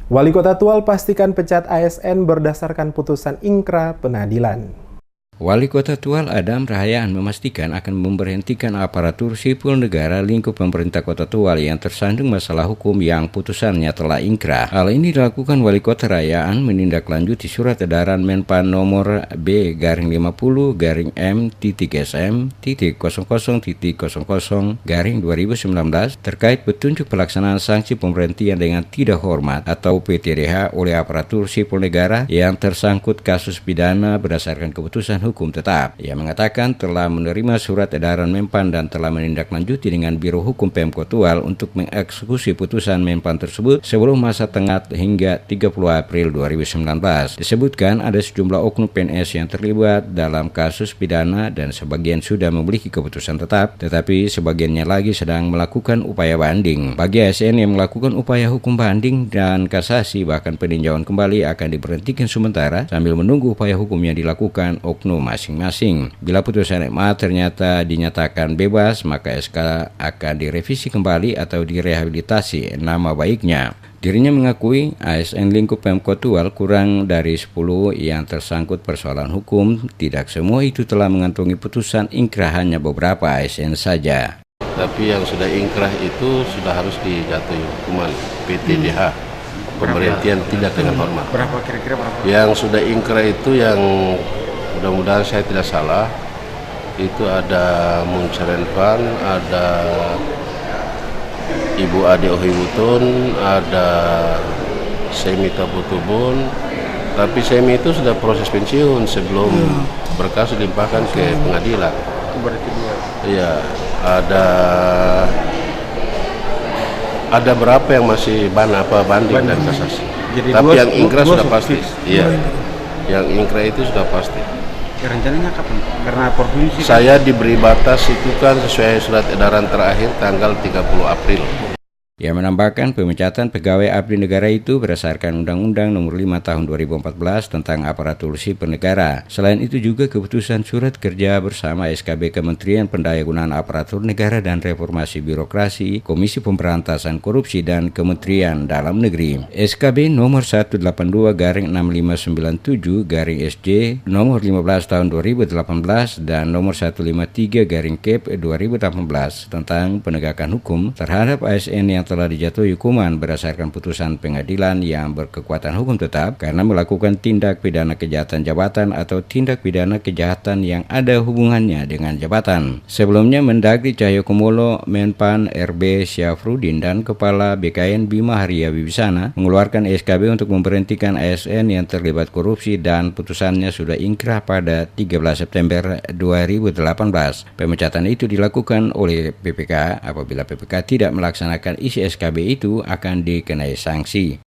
Wali Kota Tual pastikan pecat ASN berdasarkan putusan Ingkra Pengadilan. Wali Kota Tual Adam Rahayaan memastikan akan memberhentikan aparatur sipil negara lingkup pemerintah Kota Tual yang tersandung masalah hukum yang putusannya telah ingkrah. Hal ini dilakukan Wali Kota Rahayaan menindaklanjuti surat edaran Menpan nomor B-M-TM-00.00/2019 terkait petunjuk pelaksanaan sanksi pemberhentian dengan tidak hormat atau PTDH oleh aparatur sipil negara yang tersangkut kasus pidana berdasarkan keputusan hukum tetap. Ia mengatakan telah menerima surat edaran Menpan dan telah menindaklanjuti dengan Biro Hukum Pemkot Tual untuk mengeksekusi putusan Menpan tersebut sebelum masa tenggat hingga 30 April 2019. Disebutkan ada sejumlah oknum PNS yang terlibat dalam kasus pidana dan sebagian sudah memiliki keputusan tetap, tetapi sebagiannya lagi sedang melakukan upaya banding. Bagi ASN yang melakukan upaya hukum banding dan kasasi bahkan peninjauan kembali akan diberhentikan sementara sambil menunggu upaya hukum yang dilakukan oknum masing-masing. Bila putusan MA ternyata dinyatakan bebas, maka SK akan direvisi kembali atau direhabilitasi nama baiknya. Dirinya mengakui ASN lingkup Pemkot Tual kurang dari 10 yang tersangkut persoalan hukum. Tidak semua itu telah mengantongi putusan ingkrah, hanya beberapa ASN saja. Tapi yang sudah ingkrah itu sudah harus dijatuhi hukuman PTDH, pemberhentian tidak dengan hormat. Berapa kira-kira berapa? Yang sudah ingkrah itu yang mudah-mudahan saya tidak salah, itu ada Muncharen Van, ada Ibu Ade Ohibutun, ada Semi Taputubun, tapi Semi itu sudah proses pensiun sebelum berkas dilimpahkan ke pengadilan. Berarti dua. Iya, ada berapa yang masih banding dan kasasi. Jadi tapi dua, yang ingkrah sudah pasti. Iya. Dua. Yang ingkrah itu sudah pasti. Rencananya kapan? Karena provinsi saya diberi batas itu kan sesuai surat edaran terakhir tanggal 30 April. Ia menambahkan pemecatan pegawai abdi negara itu berdasarkan Undang-Undang Nomor 5 Tahun 2014 tentang aparatur sipil negara. Selain itu juga keputusan surat kerja bersama SKB Kementerian Pendayagunaan Aparatur Negara dan Reformasi Birokrasi, Komisi Pemberantasan Korupsi dan Kementerian Dalam Negeri. SKB Nomor 182-5997-SJ Nomor 15 Tahun 2018 dan Nomor 153-KEP 2018 tentang penegakan hukum terhadap ASN yang telah dijatuhi hukuman berdasarkan putusan pengadilan yang berkekuatan hukum tetap karena melakukan tindak pidana kejahatan jabatan atau tindak pidana kejahatan yang ada hubungannya dengan jabatan. Sebelumnya Mendagri Cahyokumolo, Menpan RB Syafruddin dan Kepala BKN Bima Haria Wibisana mengeluarkan SKB untuk memberhentikan ASN yang terlibat korupsi dan putusannya sudah ingkrah pada 13 September 2018. Pemecatan itu dilakukan oleh PPK. Apabila PPK tidak melaksanakan isi SKB itu akan dikenai sanksi.